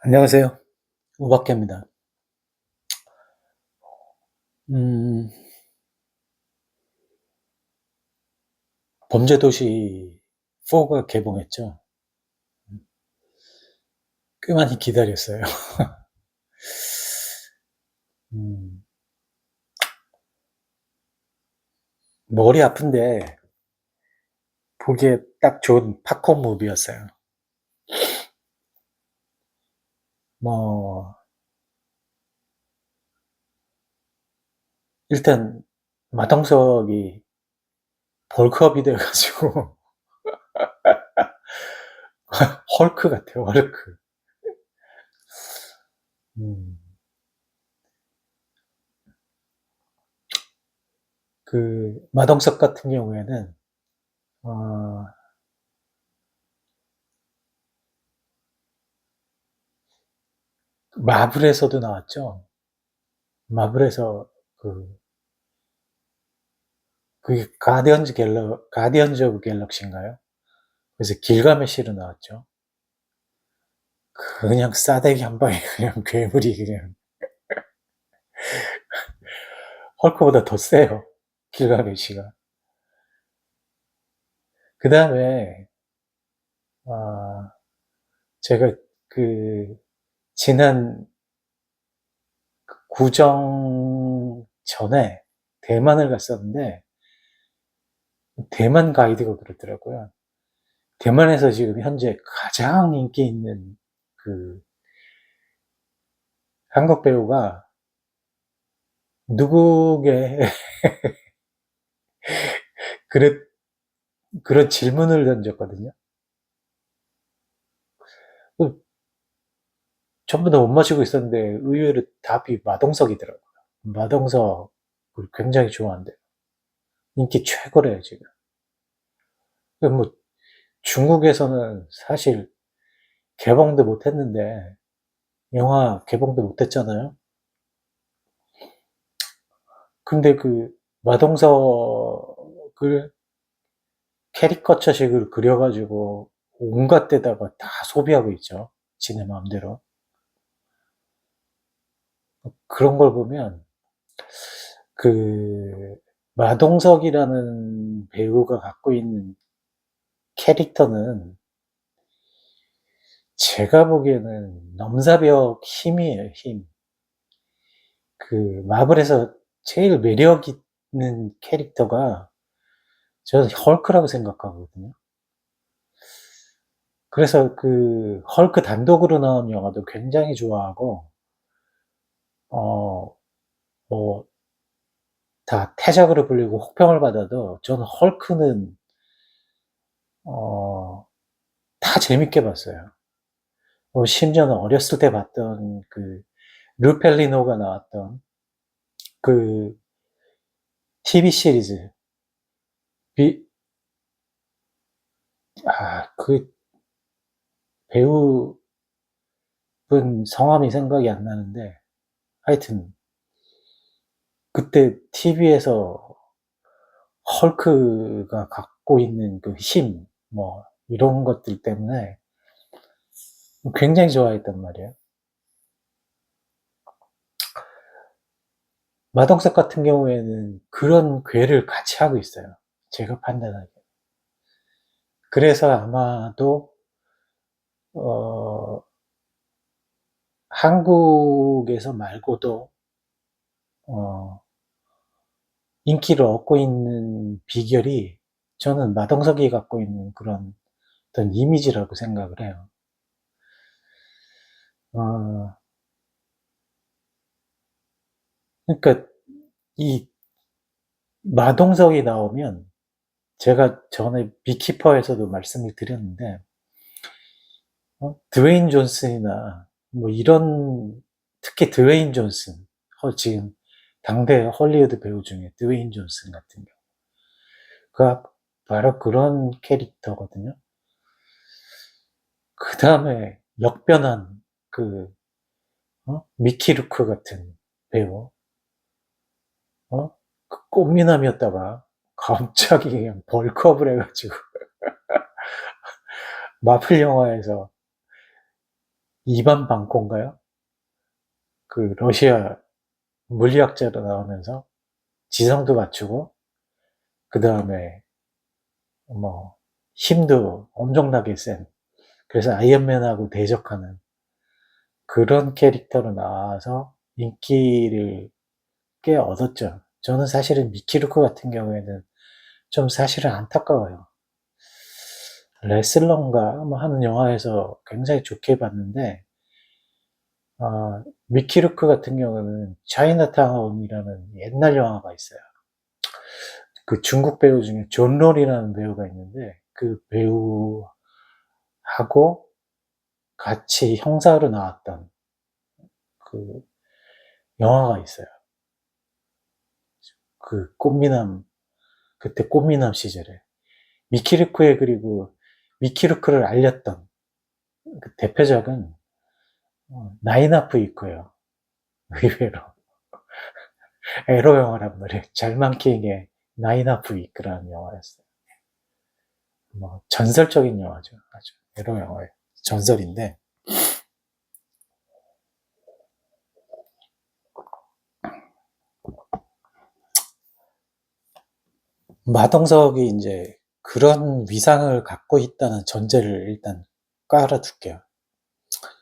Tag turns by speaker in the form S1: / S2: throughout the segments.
S1: 안녕하세요. 우박개입니다. 음, 범죄도시 4가 개봉했죠. 꽤 많이 기다렸어요. 음, 머리 아픈데 보기에 딱 좋은 팝콘 무비였어요. 뭐, 일단 마동석이 벌크업이 돼가지고 헐크 같아요, 헐크. 음, 그 마동석 같은 경우에는 어, 마블에서도 나왔죠. 마블에서 그 그게 가디언즈 오브 갤럭시인가요? 그래서 길가메시로 나왔죠. 그냥 싸대기 한 방에 그냥 괴물이 그냥 헐크보다 더 세요. 길가메시가. 그 다음에 아, 제가 그 지난 구정 전에 대만을 갔었는데 대만 가이드가 그러더라고요. 대만에서 지금 현재 가장 인기 있는 그 한국 배우가 누구게 그랬 그런 질문을 던졌거든요. 그 전부 다 못 마시고 있었는데 의외로 답이 마동석이더라고요. 마동석을 굉장히 좋아한대요. 인기 최고래요, 지금. 뭐 중국에서는 사실 개봉도 못 했는데, 영화 개봉도 못 했잖아요. 근데 그 마동석을 캐리커처식으로 그려가지고 온갖 데다가 다 소비하고 있죠. 지네 마음대로. 그런 걸 보면 그 마동석이라는 배우가 갖고 있는 캐릭터는 제가 보기에는 넘사벽 힘이에요, 힘. 그 마블에서 제일 매력 있는 캐릭터가 저는 헐크라고 생각하거든요. 그래서 그 헐크 단독으로 나온 영화도 굉장히 좋아하고, 어, 뭐, 다 태작으로 불리고 혹평을 받아도 저는 헐크는, 어, 다 재밌게 봤어요. 심지어는 어렸을 때 봤던 그, 르펠리노가 나왔던 그 TV 시리즈, 비, 그 배우분 성함이 생각이 안 나는데, 하여튼, 그때 TV에서 헐크가 갖고 있는 그 힘, 뭐, 이런 것들 때문에 굉장히 좋아했단 말이에요. 마동석 같은 경우에는 그런 궤를 같이 하고 있어요. 제가 판단하기에. 그래서 아마도, 어, 한국에서 말고도, 어, 인기를 얻고 있는 비결이 저는 마동석이 갖고 있는 그런 어떤 이미지라고 생각을 해요. 어, 그러니까 이 마동석이 나오면 제가 전에 비키퍼에서도 말씀을 드렸는데, 드웨인 존슨이나 뭐 이런, 특히 드웨인 존슨, 지금 당대 헐리우드 배우 중에 드웨인 존슨 같은 경우가 바로 그런 캐릭터거든요. 그 다음에 역변한 그 미키 루크 같은 배우, 그 꽃미남이었다가 갑자기 그냥 벌크업을 해가지고 마플 영화에서 이반 방코인가요? 그 러시아 물리학자로 나오면서 지성도 갖추고 그 다음에 뭐 힘도 엄청나게 센, 그래서 아이언맨하고 대적하는 그런 캐릭터로 나와서 인기를 꽤 얻었죠. 저는 사실은 미키루크 같은 경우에는 좀 사실은 안타까워요. 레슬러인가 뭐 하는 영화에서 굉장히 좋게 봤는데, 미키루크 같은 경우는 차이나타운이라는 옛날 영화가 있어요. 그 중국 배우 중에 존 롤이라는 배우가 있는데 그 배우하고 같이 형사로 나왔던 그 영화가 있어요. 그 꽃미남, 그때 꽃미남 시절에 미키루크의, 그리고 미키루크를 알렸던 그 대표작은 나인아프 이커예요. 의외로 에로 영화란 말이에요. 잘만킹의 나인아프 이커라는 영화였어요. 뭐 전설적인 영화죠. 아주 에로 영화의 전설인데, 마동석이 이제 그런 위상을 갖고 있다는 전제를 일단 깔아둘게요.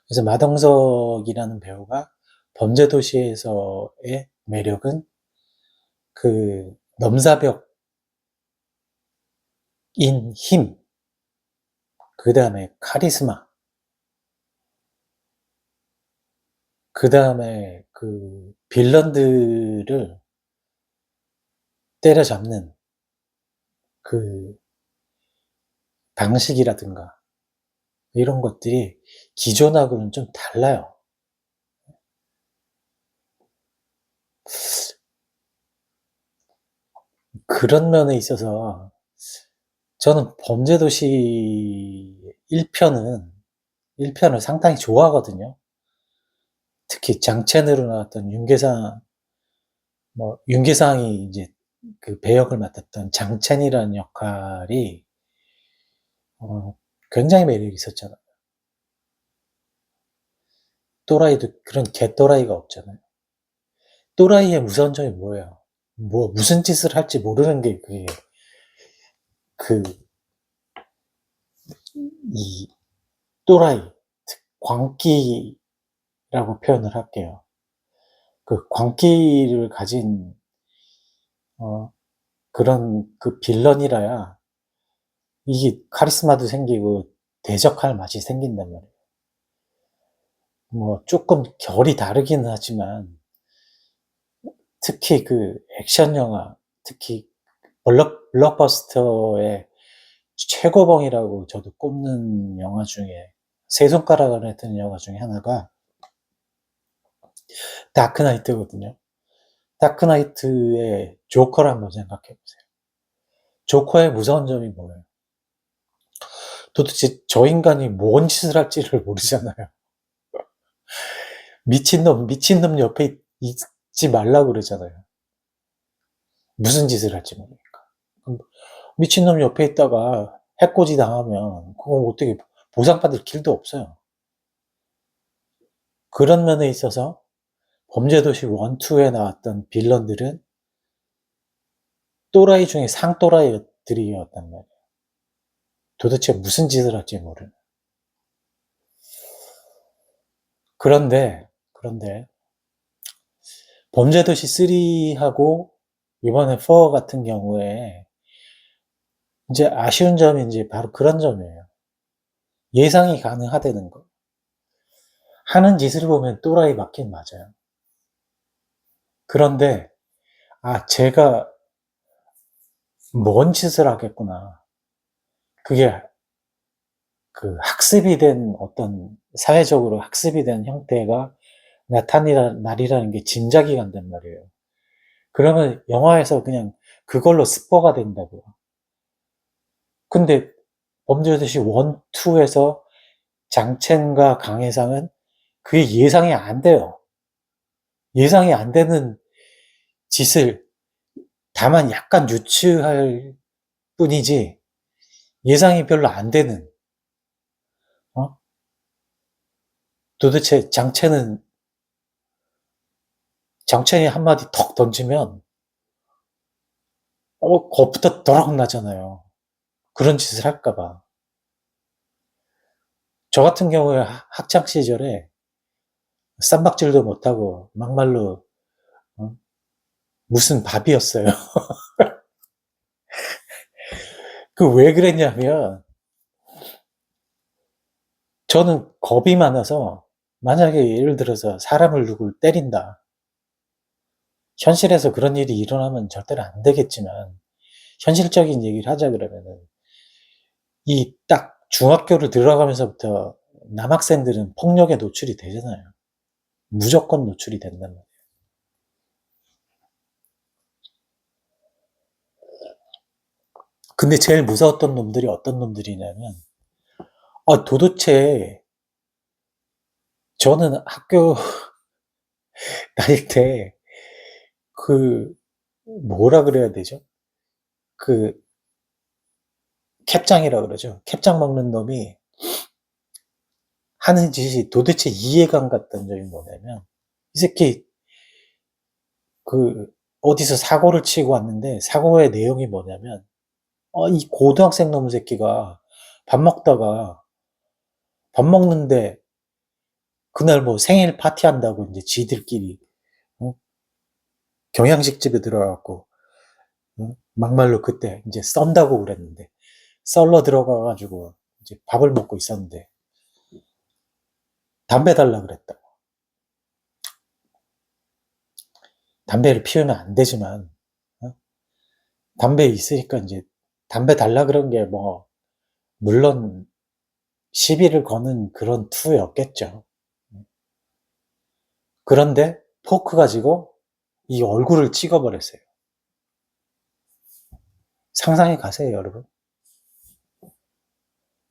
S1: 그래서 마동석이라는 배우가 범죄도시에서의 매력은 그 넘사벽인 힘, 그 다음에 카리스마, 그 다음에 그 빌런들을 때려잡는 그 방식이라든가 이런 것들이 기존하고는 좀 달라요. 그런 면에 있어서 저는 범죄도시 1편을 상당히 좋아하거든요. 특히 장첸으로 나왔던 윤계상이 이제 그 배역을 맡았던 장첸이라는 역할이 굉장히 매력이 있었잖아요. 또라이도 그런 개또라이가 없잖아요. 또라이의 무서운 점이 뭐예요? 무슨 짓을 할지 모르는 게 그게 그 이 또라이, 광기라고 표현을 할게요. 그 광기를 가진 그런 그 빌런이라야 이게 카리스마도 생기고 대적할 맛이 생긴단 말이에요. 뭐 조금 결이 다르기는 하지만 특히 그 액션 영화, 특히 블록버스터의 최고봉이라고 저도 꼽는 영화 중에, 세 손가락 안에 드는 영화 중에 하나가 다크나이트거든요. 다크나이트의 조커를 한번 생각해 보세요. 조커의 무서운 점이 뭐예요? 도대체 저 인간이 뭔 짓을 할지를 모르잖아요. 미친놈 옆에 있지 말라고 그러잖아요. 무슨 짓을 할지 모르니까. 미친놈 옆에 있다가 해코지 당하면 그거 어떻게 보상받을 길도 없어요. 그런 면에 있어서 범죄도시 1, 2에 나왔던 빌런들은 또라이 중에 상또라이들이었단 말이에요. 도대체 무슨 짓을 할지 모르는. 그런데 범죄도시 3하고 이번에 4 같은 경우에 이제 아쉬운 점이 이제 바로 그런 점이에요. 예상이 가능하다는 거. 하는 짓을 보면 또라이 맞긴 맞아요. 그런데 제가 뭔 짓을 하겠구나. 그게 그 학습이 된, 어떤 사회적으로 학습이 된 형태가 나타날이라는 게 짐작이 간단 말이에요. 그러면 영화에서 그냥 그걸로 스포가 된다고요. 근데 범죄도시 1, 2에서 장첸과 강혜상은 그게 예상이 안 돼요. 예상이 안 되는 짓을 다만 약간 유추할 뿐이지 예상이 별로 안 되는, 어? 도대체 장첸이 한마디 턱 던지면 겁부터 더럭 나잖아요. 그런 짓을 할까봐. 저 같은 경우에 학창 시절에 쌈박질도 못하고 막말로 무슨 밥이었어요. 그 왜 그랬냐면 저는 겁이 많아서 만약에 예를 들어서 사람을 누굴 때린다. 현실에서 그런 일이 일어나면 절대로 안 되겠지만 현실적인 얘기를 하자 그러면은 이 딱 중학교를 들어가면서부터 남학생들은 폭력에 노출이 되잖아요. 무조건 노출이 된단 말이에요. 근데 제일 무서웠던 놈들이 어떤 놈들이냐면 도대체 저는 학교 다닐 때 뭐라 그래야 되죠? 그 캡장이라 그러죠. 캡장 먹는 놈이 하는 짓이 도대체 이해가 안 갔던 점이 뭐냐면 이 새끼 어디서 사고를 치고 왔는데 사고의 내용이 뭐냐면 이 고등학생 놈 새끼가 밥 먹는데 그날 뭐 생일 파티한다고 이제 지들끼리 어? 경양식집에 들어가갖고 막말로 그때 이제 썬다고 그랬는데 썰러 들어가가지고 이제 밥을 먹고 있었는데 담배 달라 그랬다. 담배를 피우면 안 되지만 담배 있으니까 이제 담배 달라 그런 게 뭐 물론 시비를 거는 그런 투였겠죠. 그런데 포크 가지고 이 얼굴을 찍어버렸어요. 상상해 가세요, 여러분.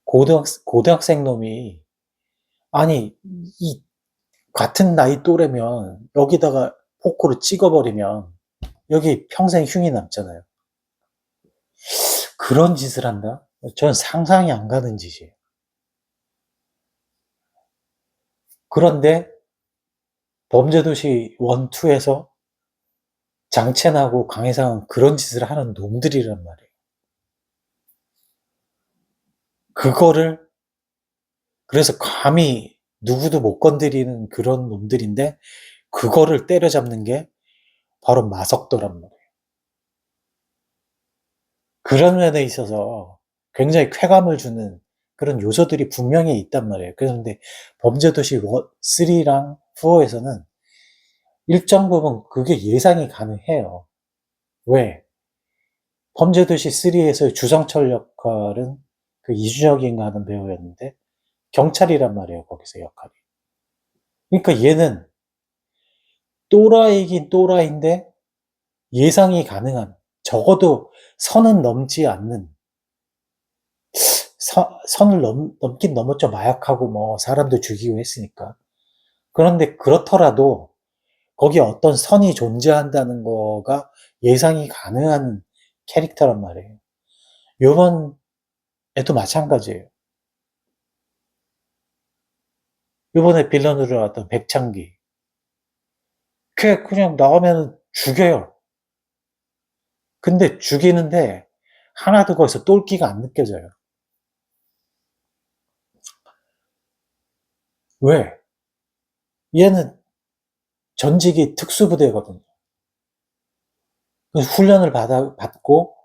S1: 고등학생 놈이 아니 이 같은 나이 또래면 여기다가 포크로 찍어버리면 여기 평생 흉이 남잖아요. 그런 짓을 한다? 전 상상이 안 가는 짓이에요. 그런데 범죄도시 1, 2에서 장첸하고 강혜상은 그런 짓을 하는 놈들이란 말이에요. 그거를 그래서 감히 누구도 못 건드리는 그런 놈들인데 그거를 때려잡는 게 바로 마석도란 말이에요. 그런 면에 있어서 굉장히 쾌감을 주는 그런 요소들이 분명히 있단 말이에요. 그런데 범죄도시 3랑 4에서는 일정 부분 그게 예상이 가능해요. 왜? 범죄도시 3에서의 주성철 역할은 그 이준혁인가 하는 배우였는데 경찰이란 말이에요. 거기서 역할이. 그러니까 얘는 또라이긴 또라이인데 예상이 가능한 적어도 선은 넘지 않는 선을 넘긴 넘었죠. 마약하고 뭐 사람도 죽이고 했으니까. 그런데 그렇더라도 거기에 어떤 선이 존재한다는 거가 예상이 가능한 캐릭터란 말이에요. 요번에도 마찬가지예요. 요번에 빌런으로 나왔던 백창기. 걔 그냥 나오면 죽여요. 근데 죽이는데 하나도 거기서 똘끼가 안 느껴져요. 왜? 얘는 전직이 특수부대거든요. 훈련을 받고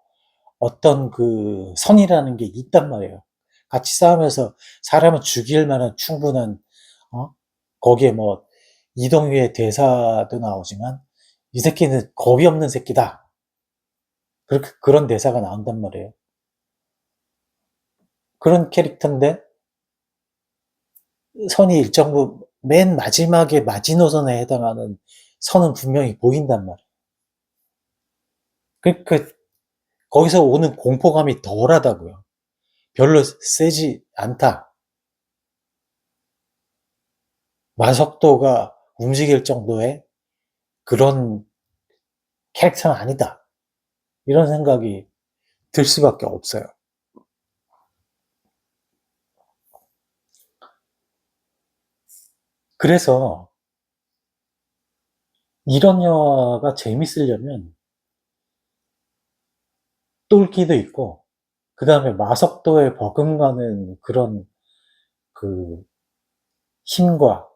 S1: 어떤 그 선이라는 게 있단 말이에요. 같이 싸우면서 사람을 죽일 만한 충분한, 어? 거기에 뭐, 이동휘의 대사도 나오지만, 이 새끼는 겁이 없는 새끼다. 그런 대사가 나온단 말이에요. 그런 캐릭터인데, 선이 일정 부분, 맨 마지막에 마지노선에 해당하는 선은 분명히 보인단 말이에요. 그러니까, 거기서 오는 공포감이 덜하다고요. 별로 세지 않다. 마석도가 움직일 정도의 그런 캐릭터는 아니다. 이런 생각이 들 수밖에 없어요. 그래서 이런 영화가 재밌으려면 똘끼도 있고, 그 다음에 마석도에 버금가는 그런 그 힘과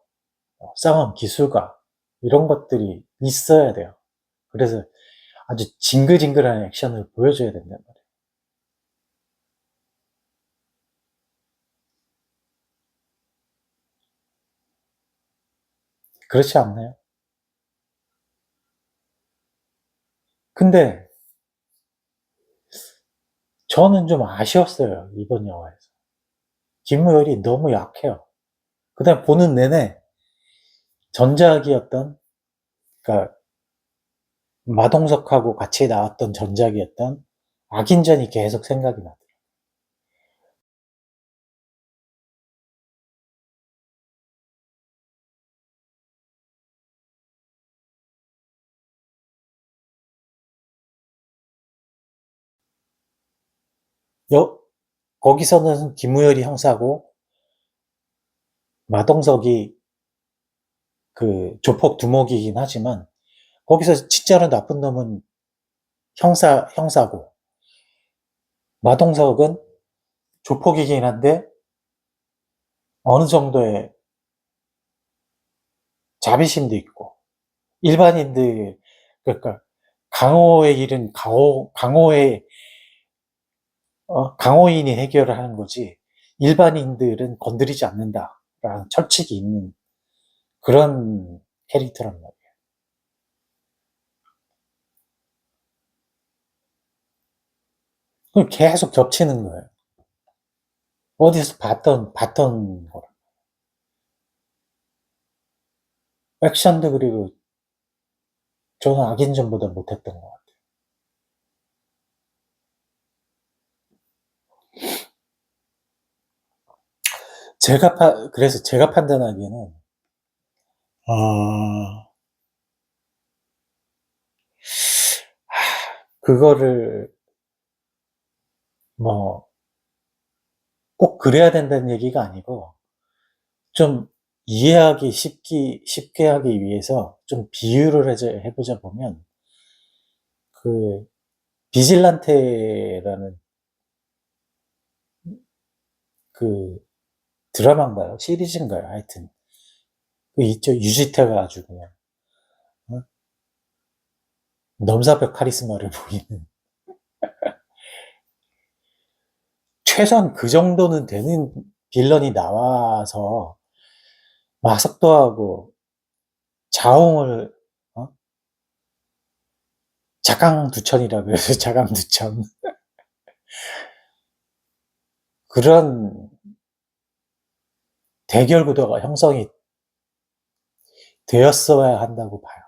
S1: 싸움 기술과 이런 것들이 있어야 돼요. 그래서 아주 징글징글한 액션을 보여줘야 된단 말이에요. 그렇지 않나요? 근데 저는 좀 아쉬웠어요, 이번 영화에서. 김무열이 너무 약해요. 그 다음에 보는 내내 전작이었던, 그러니까 마동석하고 같이 나왔던 전작이었던 악인전이 계속 생각이 나더라고요. 거기서는 김무열이 형사고, 마동석이 그 조폭 두목이긴 하지만, 거기서 진짜로 나쁜 놈은 형사고, 마동석은 조폭이긴 한데, 어느 정도의 자비심도 있고, 일반인들, 그러니까 강호의 일은 강호인이 해결을 하는 거지, 일반인들은 건드리지 않는다라는 철칙이 있는 그런 캐릭터란 말이에요. 그럼 계속 겹치는 거예요. 어디서 봤던 거라. 액션도 그리고 저는 악인전보다 못했던 것 같아요. 그래서 제가 판단하기에는, 어, 그거를 뭐 꼭 그래야 된다는 얘기가 아니고, 좀 이해하기 쉽게 하기 위해서 좀 비유를 해보자 보면, 그, 비질란테라는 그 드라마인가요? 시리즈인가요? 하여튼. 그 있죠. 유지태가 아주 그냥, 어? 넘사벽 카리스마를 보이는. 최소한 그 정도는 되는 빌런이 나와서 마석도하고 자웅을, 어? 자강두천이라 그래서 자강두천. 그런 대결 구도가 형성이 되었어야 한다고 봐요.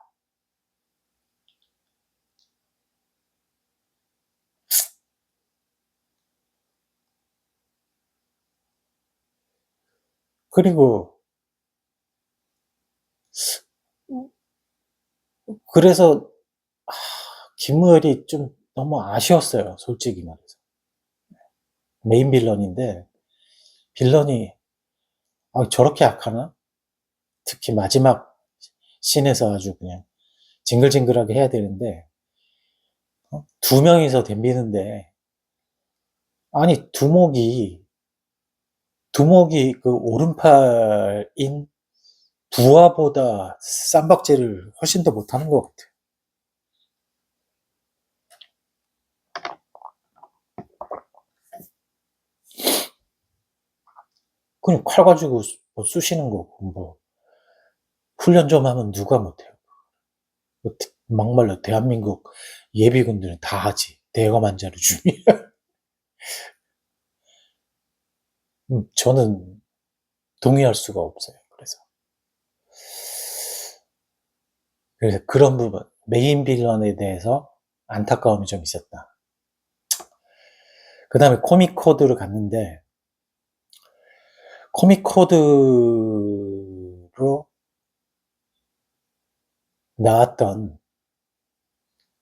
S1: 그리고 그래서 김무열이 좀 너무 아쉬웠어요. 솔직히 말해서. 메인 빌런인데 빌런이 저렇게 약하나? 특히 마지막 씬에서 아주 그냥 징글징글하게 해야 되는데, 두 명이서 덤비는데, 아니 두목이 그 오른팔인 부하보다 쌈박질을 훨씬 더 못하는 것 같아요. 그냥 칼 가지고 뭐 쑤시는 거, 뭐 훈련 좀 하면 누가 못해요. 뭐 막말로 대한민국 예비군들은 다 하지. 대검한자를 주면. 저는 동의할 수가 없어요. 그래서 그런 부분, 메인 빌런에 대해서 안타까움이 좀 있었다. 그 다음에 코믹 코드를 갔는데, 코믹 코드로 나왔던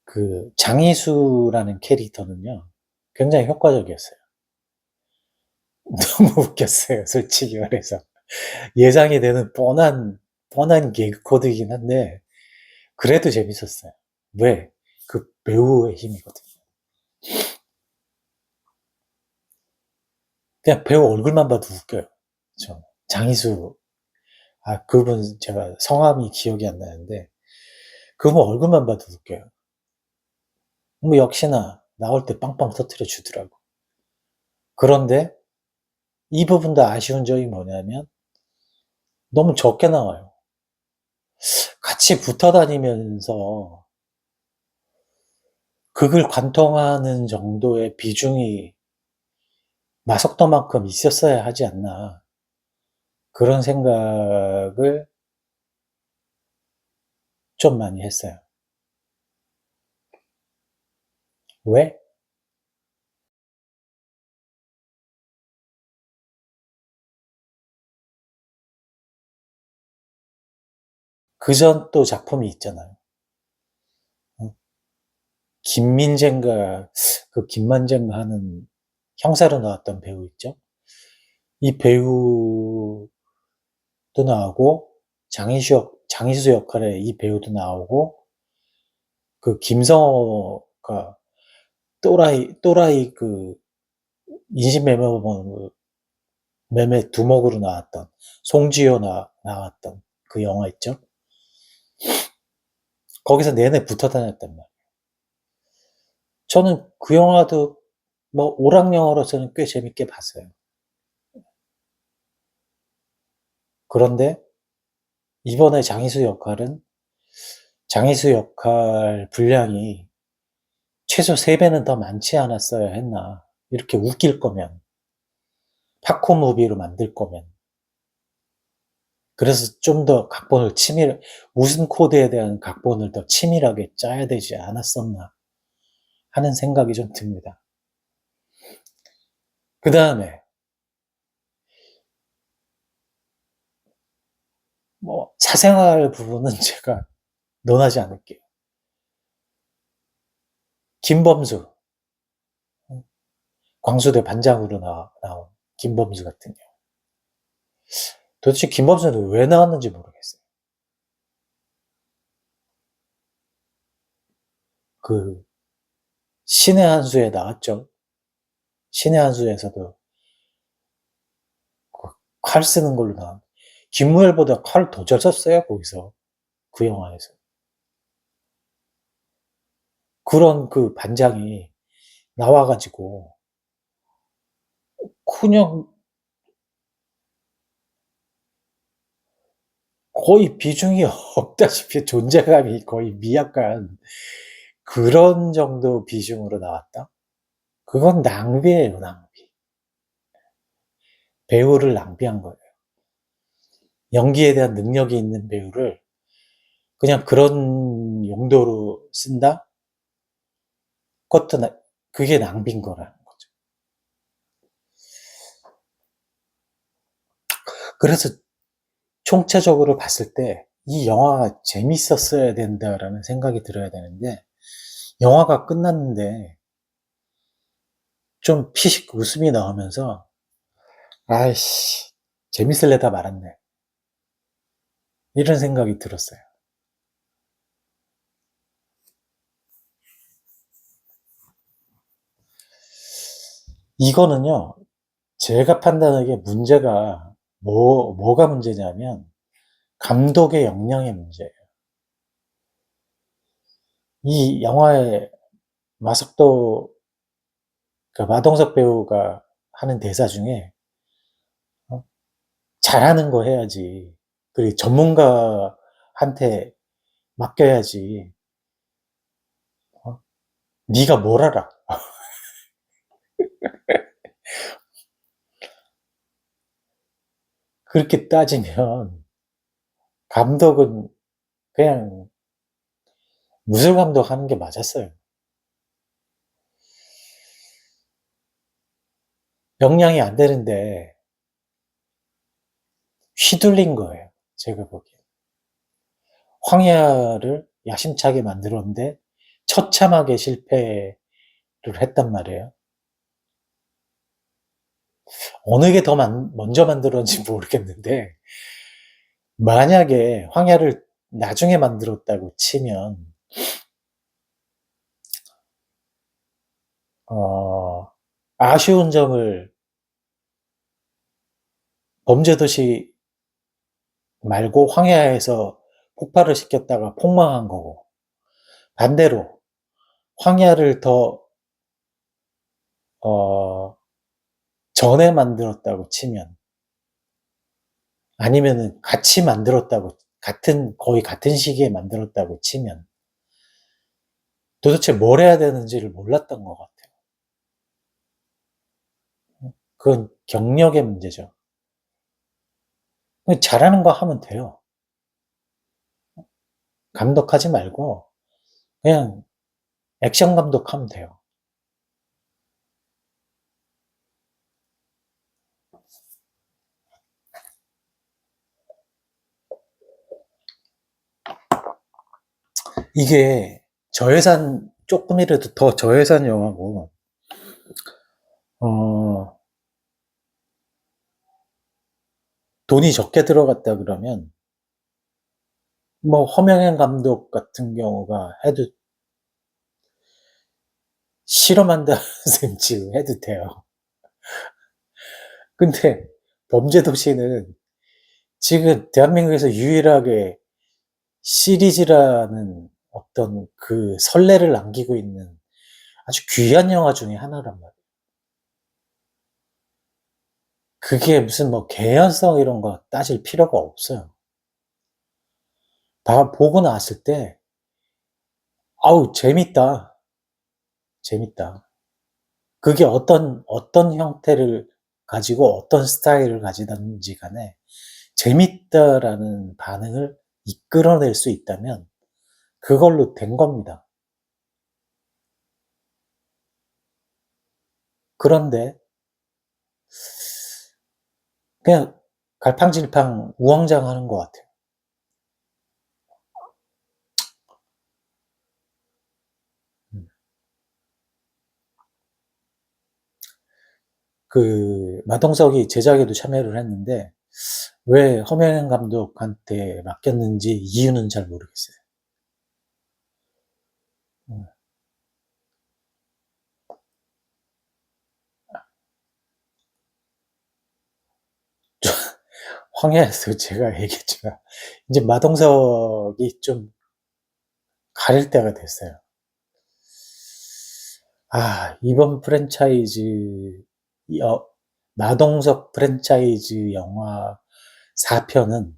S1: 그 장이수라는 캐릭터는요, 굉장히 효과적이었어요. 너무 웃겼어요, 솔직히 말해서. 예상이 되는 뻔한 뻔한 개그 코드이긴 한데 그래도 재밌었어요. 왜? 그 배우의 힘이거든요. 그냥 배우 얼굴만 봐도 웃겨요. 장희수, 그분 제가 성함이 기억이 안 나는데 그분 얼굴만 봐도 웃겨요. 뭐 역시나 나올 때 빵빵 터트려 주더라고. 그런데 이 부분도 아쉬운 점이 뭐냐면 너무 적게 나와요. 같이 붙어 다니면서 극을 관통하는 정도의 비중이 마석도만큼 있었어야 하지 않나. 그런 생각을 좀 많이 했어요. 왜? 그전 또 작품이 있잖아요. 어? 김민재인가, 그 김만재인가 하는 형사로 나왔던 배우 있죠? 이 배우도 나오고, 장희수 역할에 이 배우도 나오고, 그 김성호가 또라이 그 인신매매 매매 두목으로 나왔던 송지효 나왔던 그 영화 있죠? 거기서 내내 붙어 다녔단 말이에요. 저는 그 영화도 뭐 오락영화로서는 꽤 재밌게 봤어요. 그런데 이번에 장희수 역할 분량이 최소 3배는 더 많지 않았어야 했나. 이렇게 웃길 거면, 팝콘 무비로 만들 거면. 그래서 좀 더 웃음 코드에 대한 각본을 더 치밀하게 짜야 되지 않았었나 하는 생각이 좀 듭니다. 그 다음에, 뭐, 사생활 부분은 제가 논하지 않을게요. 김범수, 광수대 반장으로 나온 김범수 같은 경우. 도대체 김범수는 왜 나왔는지 모르겠어요. 그, 신의 한 수에 나왔죠. 신의 한 수에서도 칼 쓰는 걸로 김무열보다 칼 더 잘 썼어요, 거기서. 그 영화에서. 그런 그 반장이 나와가지고, 그냥 거의 비중이 없다시피 존재감이 거의 미약한 그런 정도 비중으로 나왔다? 그건 낭비예요, 낭비. 배우를 낭비한 거예요. 연기에 대한 능력이 있는 배우를 그냥 그런 용도로 쓴다? 그게 낭비인 거라는 거죠. 그래서 총체적으로 봤을 때 이 영화가 재밌었어야 된다라는 생각이 들어야 되는데, 영화가 끝났는데 좀 피식 웃음이 나오면서 아이씨, 재밌을래다 말았네, 이런 생각이 들었어요. 이거는요, 제가 판단하기에 문제가 뭐가 문제냐면 감독의 역량의 문제예요. 이 영화의 마석도, 마동석 배우가 하는 대사 중에 어? 잘하는 거 해야지, 그리고 전문가한테 맡겨야지, 어? 네가 뭘 알아? 그렇게 따지면 감독은 그냥 무술 감독 하는 게 맞았어요. 역량이 안 되는데 휘둘린 거예요, 제가 보기엔. 황야를 야심차게 만들었는데 처참하게 실패를 했단 말이에요. 어느 게 더 먼저 만들었는지 모르겠는데 만약에 황야를 나중에 만들었다고 치면, 아쉬운 점을 범죄도시 말고 황야에서 폭발을 시켰다가 폭망한 거고, 반대로 황야를 더, 어, 전에 만들었다고 치면, 아니면은 같이 만들었다고, 거의 같은 시기에 만들었다고 치면, 도대체 뭘 해야 되는지를 몰랐던 것 같아요. 그건 경력의 문제죠. 잘하는 거 하면 돼요. 감독하지 말고, 그냥 액션 감독하면 돼요. 이게 조금이라도 더 저예산 영화고, 어, 돈이 적게 들어갔다 그러면, 뭐, 허명현 감독 같은 경우가 해도, 실험한다는 셈 지금 해도 돼요. 근데, 범죄도시는 지금 대한민국에서 유일하게 시리즈라는 어떤 그 선례를 남기고 있는 아주 귀한 영화 중에 하나란 말이에요. 그게 무슨 뭐 개연성 이런 거 따질 필요가 없어요. 다 보고 나왔을 때, 아우, 재밌다. 재밌다. 그게 어떤 형태를 가지고 어떤 스타일을 가지든지 간에 재밌다라는 반응을 이끌어낼 수 있다면 그걸로 된 겁니다. 그런데 그냥 갈팡질팡 우왕좌왕하는 것 같아요. 그 마동석이 제작에도 참여를 했는데 왜 허명현 감독한테 맡겼는지 이유는 잘 모르겠어요. 음. 황야에서 제가 얘기했지만 이제 마동석이 좀 가릴 때가 됐어요. 이번 프랜차이즈 마동석 프랜차이즈 영화 4편은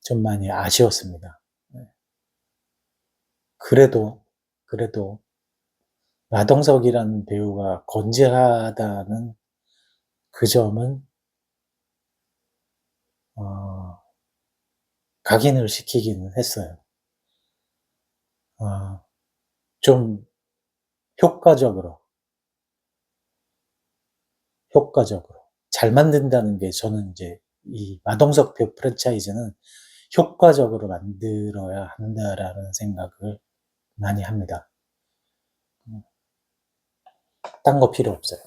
S1: 좀 많이 아쉬웠습니다. 네. 그래도 마동석이라는 배우가 건재하다는 그 점은 어, 각인을 시키기는 했어요. 어, 좀 효과적으로 잘 만든다는 게 저는 이제 이 마동석 배우 프랜차이즈는 효과적으로 만들어야 한다라는 생각을 많이 합니다. 딴 거 필요 없어요.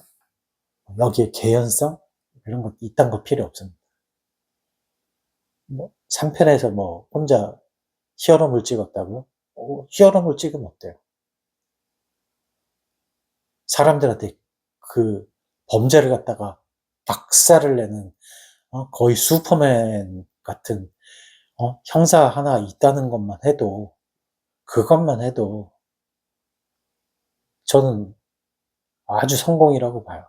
S1: 여기에 개연성 이런 거 이딴 거 필요 없습니다. 뭐 3편에서 뭐 혼자 히어로물 찍었다고요? 히어로물 찍으면 어때요? 사람들한테 그 범죄를 갖다가 박살을 내는 거의 슈퍼맨 같은 형사 하나 있다는 그것만 해도 저는 아주 성공이라고 봐요.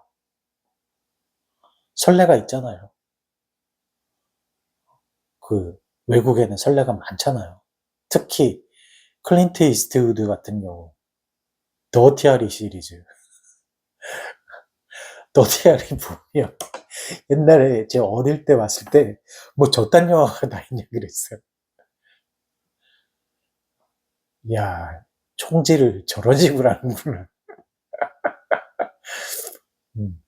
S1: 선례가 있잖아요. 그 외국에는 선례가 많잖아요. 특히 클린트 이스트우드 같은 경우 더티 하리 시리즈. 더티 하리 보면 옛날에 제가 어릴 때 봤을 때 뭐 저딴 영화가 다 있냐 그랬어요. 야, 총질을 저런 식으로 하는구나. 음,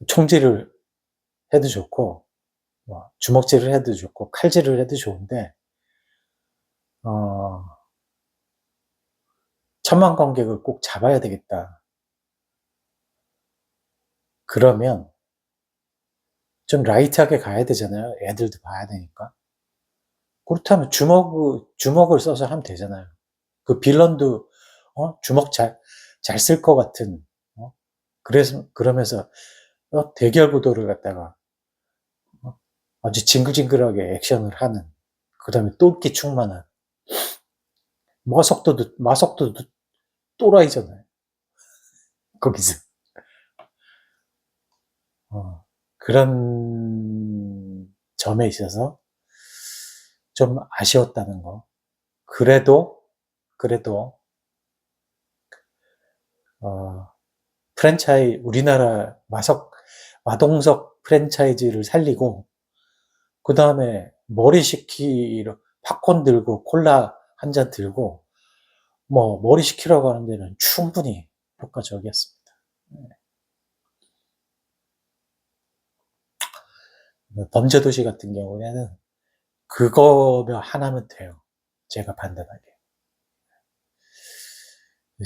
S1: 총질을 해도 좋고 뭐 주먹질을 해도 좋고 칼질을 해도 좋은데 어, 천만 관객을 꼭 잡아야 되겠다. 그러면 좀 라이트하게 가야 되잖아요. 애들도 봐야 되니까. 그렇다면 주먹을 써서 하면 되잖아요. 그 빌런도 주먹 잘 쓸 것 같은, 그러면서 대결 구도를 갖다가 어, 아주 징글징글하게 액션을 하는, 그 다음에 똘끼 충만한, 마석도 또라이잖아요. 거기서. 그런 점에 있어서 좀 아쉬웠다는 거. 그래도, 어, 우리나라 마동석 프랜차이즈를 살리고, 그 다음에 머리 식히러 팝콘 들고 콜라 한 잔 들고, 머리 식히라고 하는 데는 충분히 효과적이었습니다. 범죄도시 같은 경우에는 그거면 하나면 돼요. 제가 판단하기에.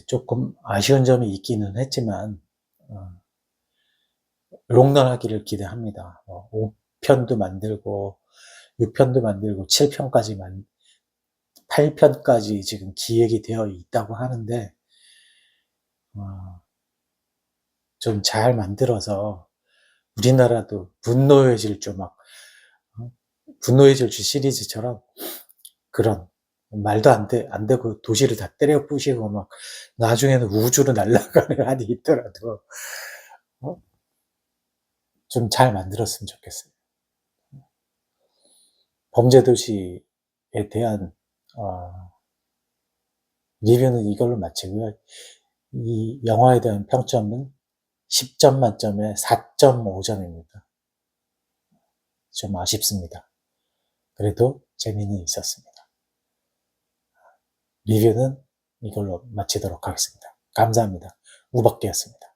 S1: 조금 아쉬운 점이 있기는 했지만, 롱런하기를 기대합니다. 5편도 만들고, 6편도 만들고, 8편까지 지금 기획이 되어 있다고 하는데, 좀 잘 만들어서 우리나라도 분노의 질주 분노의 질주 시리즈처럼 그런 말도 안 되고 도시를 다 때려 부시고 나중에는 우주로 날아가는 한이 있더라도 좀 잘 만들었으면 좋겠어요. 범죄도시에 대한 리뷰는 이걸로 마치고요. 이 영화에 대한 평점은 10점 만점에 4.5점입니다. 좀 아쉽습니다. 그래도 재미는 있었습니다. 리뷰는 이걸로 마치도록 하겠습니다. 감사합니다. 우박기였습니다.